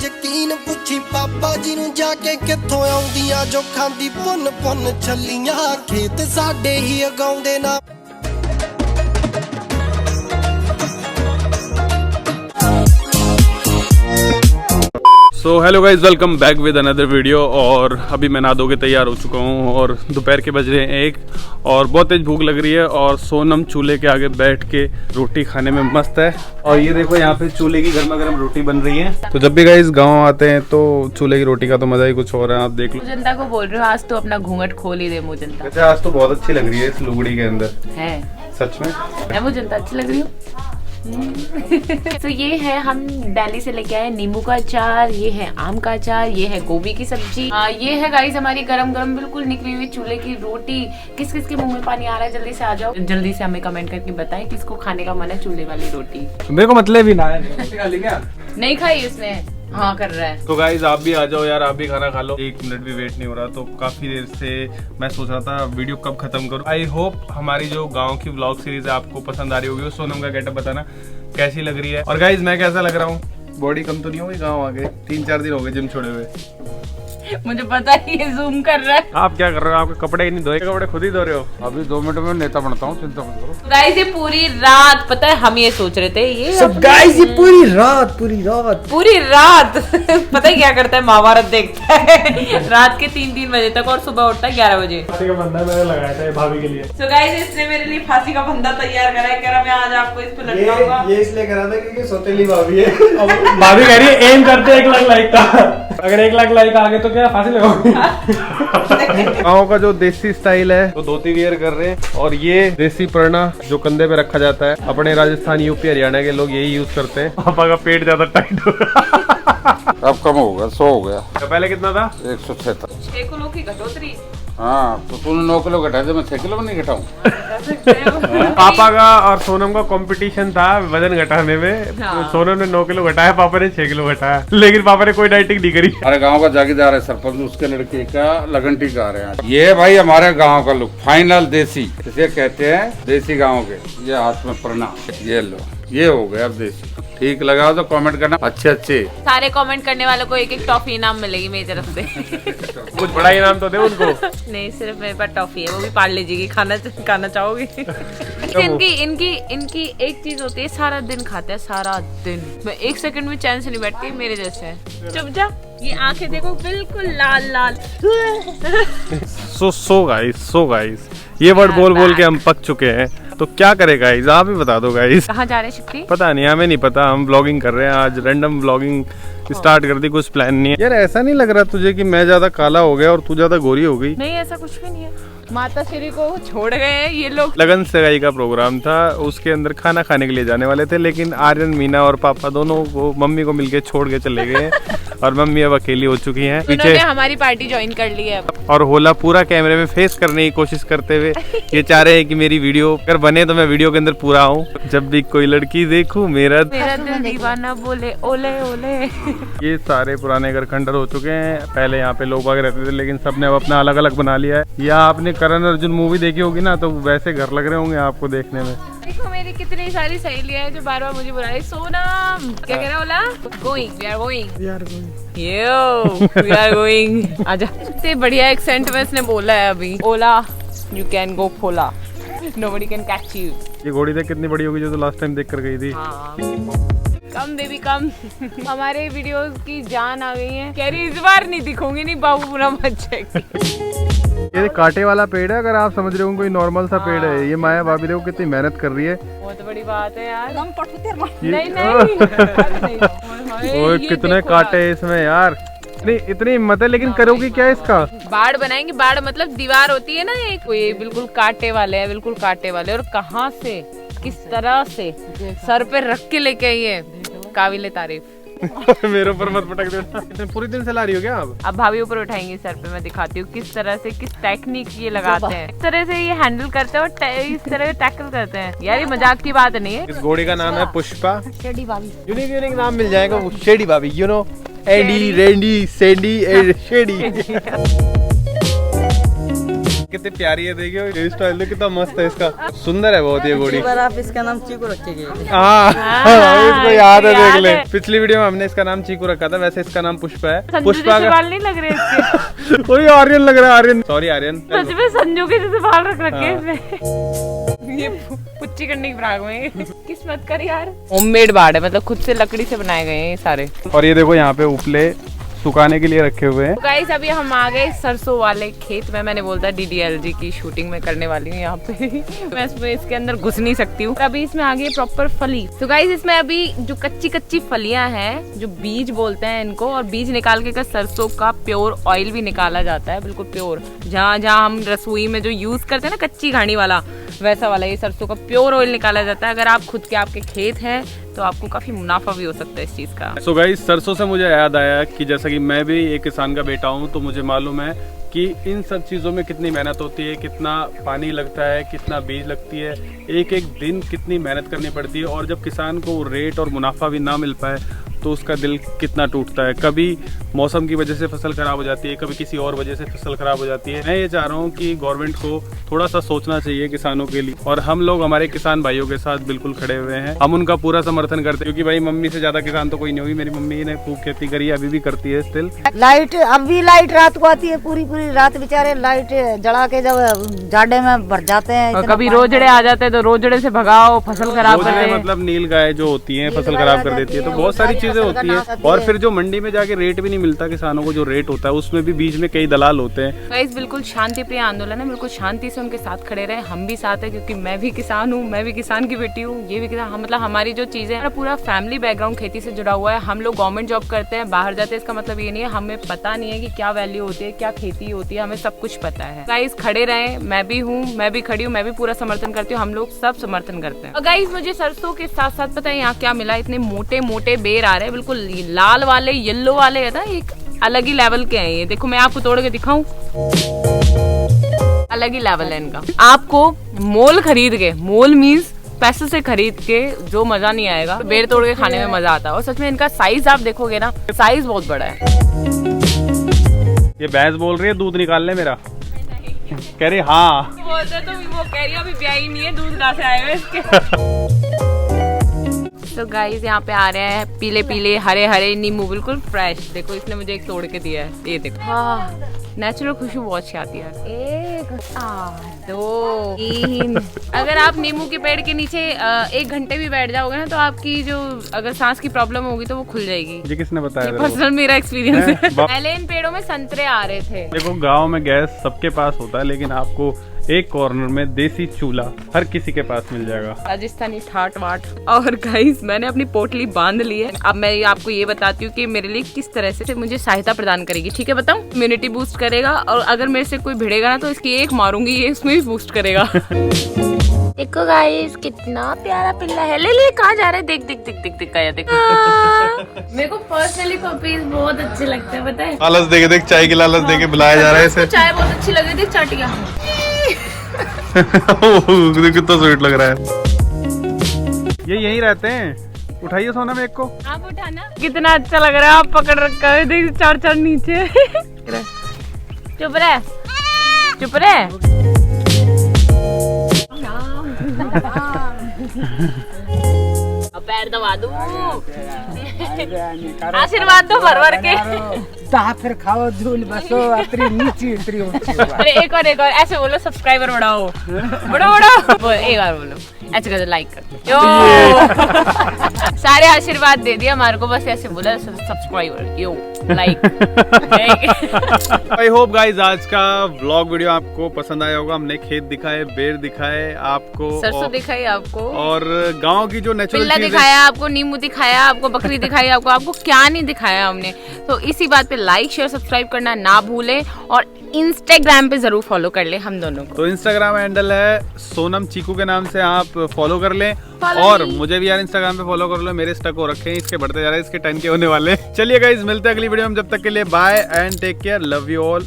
ਯਕੀਨ ਪੁੱਛੀ ਪਾਪਾ ਜੀ ਨੂੰ ਜਾ ਕੇ ਕਿੱਥੋਂ ਆਉਂਦੀਆਂ ਜੋ ਖਾਂਦੀ ਪੁੰਨ ਪੁੰਨ ਛੱਲੀਆਂ ਖੇਤ ਸਾਡੇ ਹੀ ਉਗਾਉਂਦੇ ਨਾ। So hello guys, welcome back with another video. और अभी मैं नहा धो के तैयार हो चुका हूँ और दोपहर के बज रहे हैं 1 और बहुत तेज भूख लग रही है। और सोनम चूल्हे के आगे बैठ के रोटी खाने में मस्त है। और ये देखो यहाँ पे चूल्हे की गर्मा गर्म रोटी बन रही है। तो जब भी गाइज गाँव आते हैं तो चूल्हे की रोटी का तो मजा ही कुछ और है। आप देख लो। मुजंता को बोल रहे हो आज तो अपना घूंघट खोल ही दे मुजंता। वैसे आज तो बहुत अच्छी लग रही है इस लुगड़ी के अंदर है। सच में मैं मुजंता अच्छी लग रही हूँ। तो ये है हम दिल्ली से लेके आए नींबू का अचार, ये है आम का अचार, ये है गोभी की सब्जी, ये है गाइस हमारी गरम गरम बिल्कुल निकली हुई चूल्हे की रोटी। किस किस के मुंह में पानी आ रहा है जल्दी से आ जाओ, जल्दी से हमें कमेंट करके बताएं किसको खाने का मन है चूल्हे वाली रोटी। मेरे को मतलब भी ना है। नहीं खाई उसने, हाँ कर रहा है। तो गाइज आप भी आ जाओ यार, आप भी खाना खा लो। 1 मिनट भी वेट नहीं हो रहा। तो काफी देर से मैं सोच रहा था वीडियो कब खत्म करूं। आई होप हमारी जो गांव की व्लॉग सीरीज है आपको पसंद आ रही होगी। सोनम का गेटअप बताना कैसी लग रही है। और गाइज मैं कैसा लग रहा हूँ, बॉडी कम तो नहीं होगी गाँव आके? 3-4 दिन हो गए जिम छोड़े हुए। मुझे पता ही है, जूम कर रहा है। आप क्या कर रहे हो? आपके कपड़े ही नहीं धोए? कपड़े खुद ही धो रहे हो? अभी 2 मिनट में नेता बनता हूँ, चिंता मत करो। गाइस ये पूरी रात, पता है हम ये सोच रहे थे ये गाइस ये पूरी रात पता है क्या करता है, महाभारत देखता है रात के 3-3 बजे तक और सुबह उठता है 11 बजे। फांसी का बंधा मैंने लगाया था भाभी के लिए। तो गाइस इसने मेरे लिए फांसी का बंधा तैयार करा है। कह रहा मैं आज आपको इस पे लटकाऊंगा। ये इसलिए करा था क्योंकि सौतेली भाभी है। भाभी कह रही है एम करते 1 लाख लाइक का। अगर 1 लाख लाइक आ गए तो क्या फांसी लगाओगे? गाँव का जो देसी स्टाइल है तो धोती वियर कर रहे हैं। और ये देसी परना जो कंधे पे रखा जाता है, अपने राजस्थान यूपी हरियाणा के लोग यही यूज करते हैं। पापा का पेट ज्यादा टाइट हो गया। अब कम हो गया, 100 हो गया। तो पहले कितना था? 176। 6 किलो की घटोतरी। हाँ तो तूने 9 किलो घटाया तो मैं 6 किलो में नहीं घटाऊं। पापा का और सोनम का कंपटीशन था वजन घटाने में। हाँ। सोनम ने 9 किलो घटाया, पापा ने 6 किलो घटाया। लेकिन पापा ने कोई डाइटिंग नहीं करी। हमारे गांव का जागीरदार है सरपंच, उसके लड़के का लगन टीका आ रहे हैं। ये भाई हमारे गांव का लुक फाइनल देसी, इसे कहते हैं देसी गाँव के। ये हाथ में प्रणाम, ये लो, ये हो गया अब देसी। ठीक लगा तो कमेंट करना अच्छे। सारे कमेंट करने वालों को एक टॉफी इनाम मिलेगी मेरी तरफ से। कुछ बड़ा इनाम तो दे उनको। नहीं सिर्फ मेरे पास टॉफी है, वो भी पार्ले जी की। खाना चाहोगे? इनकी एक चीज होती है, सारा दिन खाते हैं, सारा दिन। मैं 1 सेकंड में चैन से नहीं बैठती, मेरे जैसे। चुप जा, ये आंखें देखो बिल्कुल लाल लाल। सो गाइस ये वर्ड बोल के हम पक चुके हैं। तो क्या करे गाइस, आप ही बता दो गाइस। कहाँ जा रहे हैं शक्ति? पता नहीं, हमें नहीं पता। हम व्लॉगिंग कर रहे हैं आज, रैंडम व्लॉगिंग स्टार्ट कर दी, कुछ प्लान नहीं है। यार ऐसा नहीं लग रहा तुझे कि मैं ज्यादा काला हो गया और तू ज्यादा गोरी हो गई? नहीं ऐसा कुछ भी नहीं है। माता श्री को छोड़ गए हैं ये लोग। लगन सगाई का प्रोग्राम था, उसके अंदर खाना खाने के लिए जाने वाले थे। लेकिन आर्यन, मीना और पापा दोनों को मम्मी को मिलके छोड़ के चले गए और मम्मी अब अकेली हो चुकी हैं। पीछे हमारी पार्टी ज्वाइन कर ली है और होला पूरा कैमरे में फेस करने की कोशिश करते हुए ये चाह रहे हैं कि मेरी वीडियो अगर बने तो मैं वीडियो के अंदर पूरा आऊं। जब भी कोई लड़की देखूं मेरा दिल दीवाना बोले ओले ओले। ये सारे पुराने घर खंडर हो चुके हैं। पहले यहाँ पे लोग आगे रहते थे, लेकिन सबने अब अपना अलग अलग बना लिया है। या आपने करण अर्जुन मूवी देखी होगी ना, तो वैसे घर लग रहे होंगे आपको देखने में। देखो मेरी कितनी सारी सहेलियां हैं जो बार बार मुझे बुला रही। सोनम क्या कह रहा है? ओला गोइंग, वी आर गोइंग। आजा। इतने बढ़िया एक्सेंट में इसने बोला है अभी। ओला यू कैन गो फोला, नोबडी कैन कैच यू। ये घोड़ी देख कितनी बड़ी होगी जो तो लास्ट टाइम देख कर गई थी। हाँ। कम बेबी कम। हमारे वीडियोस की जान आ गई है। कह रही इस बार नहीं दिखूंगी, नहीं बाबू पूरा मत जाएगी। ये कांटे वाला पेड़ है, अगर आप समझ रहे हो कोई नॉर्मल सा पेड़ है। ये माया भाभी देखो कितनी मेहनत कर रही है। बहुत बड़ी बात है यार। नहीं ओए कितने कांटे हैं इसमें यार। इतनी हिम्मत है, लेकिन करोगी क्या इसका? बाड़ बनाएंगे। बाड़ मतलब दीवार होती है ना एक, ये बिल्कुल कांटे वाले है, बिल्कुल कांटे वाले। और कहाँ से किस तरह से सर पे रख के लेके आई है, काबिले तारीफ। मेरे ऊपर मत पटक देना। पूरी दिन से ला रही हो क्या? अब भाभी ऊपर उठाएंगे सर पे, मैं दिखाती हूँ किस तरह से, किस टेक्निक ये लगाते हैं, इस तरह से ये हैंडल करते हैं और इस तरह टैकल करते हैं। यार ये मजाक की बात नहीं है। इस घोड़ी का नाम है पुष्पा। शेडी भाभी। यूनिक नाम मिल जाएगा वो, शेडी भाभी। You know Eddy, Randy, Sandy and Shady. कितनी प्यारी है, देखिए हेयर स्टाइल तो कितना मस्त है इसका, सुंदर है बहुत ये घोड़ी। आप इसका नाम चीकू रखेंगे। हाँ इसको याद है, देख ले पिछली वीडियो में हमने इसका नाम चीकू रखा था, वैसे इसका नाम पुष्पा है। पुष्पा का बाल नहीं लग रहे इसके। कोई आर्यन लग रहा है, आर्यन, सॉरी आर्यन। सच में संजू के जैसे बाल रख रखे हैं इसमें। ये पुच्ची करने की फ्राक में किस्मत कर यार। होममेड बाड़ है, मतलब खुद से लकड़ी से बनाए गए हैं ये सारे। और ये देखो यहाँ पे उपले सुखाने के लिए रखे हुए हैं। तो गाइस अभी हम आ गए सरसों वाले खेत में। मैंने बोलता DDLG की शूटिंग में करने वाली हूँ यहाँ पे। मैं इसके अंदर घुस नहीं सकती हूँ। अभी इसमें आ गई प्रॉपर फली। तो गाइस इसमें अभी जो कच्ची फलियां हैं, जो बीज बोलते हैं इनको, और बीज निकाल के सरसों का प्योर ऑयल भी निकाला जाता है, बिल्कुल प्योर। जहाँ हम रसोई में जो यूज करते हैं ना कच्ची घानी वाला, वैसा वाला ये सरसों का प्योर ऑयल निकाला जाता है। अगर आप खुद के आपके खेत हैं तो आपको काफी मुनाफा भी हो सकता है इस चीज का। सो गाइस सरसों से मुझे याद आया कि जैसा कि मैं भी एक किसान का बेटा हूँ, तो मुझे मालूम है कि इन सब चीज़ों में कितनी मेहनत होती है, कितना पानी लगता है, कितना बीज लगती है, एक एक दिन कितनी मेहनत करनी पड़ती है। और जब किसान को रेट और मुनाफा भी ना मिल पाए तो उसका दिल कितना टूटता है। कभी मौसम की वजह से फसल खराब हो जाती है, कभी किसी और वजह से फसल खराब हो जाती है। मैं ये चाह रहा हूँ कि गवर्नमेंट को थोड़ा सा सोचना चाहिए किसानों के लिए, और हम लोग हमारे किसान भाइयों के साथ बिल्कुल खड़े हुए हैं। हम उनका पूरा समर्थन करते हैं, क्योंकि भाई मम्मी से ज्यादा किसान तो कोई नहीं होगी। मेरी मम्मी ने खूब खेती करी है, अभी भी करती है स्टिल। लाइट अब भी लाइट रात को आती है, पूरी रात बेचारे लाइट जला के जब जाड़े में भर जाते हैं। और कभी रोजड़े आ जाते हैं तो रोजड़े से भगाओ, फसल खराब करते हैं। मतलब नील गाय जो होती है फसल खराब कर देती है, तो बहुत सारी चीजें होती है। और फिर जो मंडी में जाके रेट भी नहीं मिलता किसानों को, जो रेट होता है उसमें भी बीच में कई दलाल होते हैं। गाइस बिल्कुल शांति प्रिय आंदोलन है, बिल्कुल शांति से उनके साथ खड़े रहे। हम भी साथ है, क्योंकि मैं भी किसान हूँ, मैं भी किसान की बेटी हूँ, ये भी किसान। मतलब हमारी जो चीजें हैं, पूरा फैमिली बैकग्राउंड खेती से जुड़ा हुआ है। हम लोग गवर्नमेंट जॉब करते हैं, बाहर जाते हैं, इसका मतलब ये नहीं है हमें पता नहीं है कि क्या वैल्यू होती है, क्या खेती होती है, हमें सब कुछ पता है। गाइस खड़े रहे, मैं भी हूँ, मैं भी खड़ी हूँ, मैं भी पूरा समर्थन करती हूँ, हम लोग सब समर्थन करते हैं। और गाइस मुझे सरसों के साथ साथ पता है यहाँ क्या मिला, इतने मोटे मोटे बेर आ रहे हैं, बिल्कुल लाल वाले येलो वाले है ना, एक अलग ही लेवल के हैं ये। देखो मैं आपको तोड़ के दिखाऊं, अलग ही लेवल है इनका। आपको मोल खरीद के, मोल मीन्स पैसे से खरीद के जो मजा नहीं आएगा, बेर तोड़ के खाने में मजा आता है। और सच में इनका साइज आप देखोगे ना, साइज बहुत बड़ा है। ये भैंस बोल रही है दूध निकाल ले मेरा, कह रही हाँ बोलते तो वो कह रही है अभी ब्याह ही नहीं है, दूध कहाँ से आएगा इसके। तो गाइस यहाँ पे आ रहे हैं पीले पीले हरे हरे नींबू, बिल्कुल फ्रेश। देखो इसने मुझे एक तोड़ के दिया है, ये देखो। हाँ नेचुरल खुशबू बहुत अच्छी आती है। 1 2 3। अगर आप नींबू के पेड़ के नीचे 1 घंटे भी बैठ जाओगे ना, तो आपकी जो अगर सांस की प्रॉब्लम होगी तो वो खुल जाएगी। ये किसने बताया? पर्सनल मेरा एक्सपीरियंस है। पहले इन पेड़ों में संतरे आ रहे थे। देखो गांव में गैस सबके पास होता है, लेकिन आपको एक कॉर्नर में देसी चूल्हा हर किसी के पास मिल जाएगा, राजस्थानी ठाट वाट। और गाइस मैंने अपनी पोटली बांध ली है। अब मैं आपको ये बताती हूँ कि मेरे लिए किस तरह से मुझे सहायता प्रदान करेगी। ठीक है बताऊँ? इम्यूनिटी बूस्ट करेगा, और अगर मेरे से कोई भिड़ेगा ना तो इसकी एक मारूंगी, ये उसमें भी बूस्ट करेगा। देखो गाइस कितना प्यारा पिल्ला है। ले कहाँ जा रहा है? देख देख देख देख देख गया देख। मेरे को पर्सनली पपीज बहुत अच्छे लगते हैं, पता है। लालच देके देख, चाय की लालच देके बुलाया जा रहा है इसे। चाय बहुत अच्छी लग रही थी, चाटिया। कितना स्वीट लग रहा है। ये यहीं रहते हैं। उठाइए सोना में एक को। आप उठाना। कितना अच्छा लग रहा है, आप पकड़ रखा है, देख 4 नीचे। चुप रहे, चुप रहे। पैर दबा दूं, आशीर्वाद दो भर भर के। फिर खाओ धूल बसो, अतरी नीची अतरी ऊंची। अरे एक और ऐसे बोलो, सब्सक्राइबर बढ़ाओ, बढ़ाओ। एक बार बोलो, ऐसे कर, लाइक कर। यो सारे आशीर्वाद दे दिया हमारे को, बस ऐसे बोला subscriber, yo like. I hope guys आज का व्लॉग वीडियो आपको पसंद आया होगा। हमने खेत दिखाए, बेर दिखाए आपको, सरसों दिखाई आपको, और गांव की जो नेचुरल पिल्ला दिखाया आपको, नींबू दिखाया आपको, बकरी दिखाई आपको क्या नहीं दिखाया हमने। तो इसी बात पे लाइक शेयर सब्सक्राइब करना ना भूले, और इंस्टाग्राम पे जरूर फॉलो कर ले हम दोनों को। तो इंस्टाग्राम हैंडल है सोनम चीकू के नाम से, आप फॉलो कर लें। और मुझे भी यार इंस्टाग्राम पे फॉलो कर लो, मेरे स्टक हो रखे हैं, इसके बढ़ते जा रहे हैं, इसके 10K होने वाले। चलिए गाइज मिलते हैं अगली वीडियो में, जब तक के लिए bye and take care, love you all.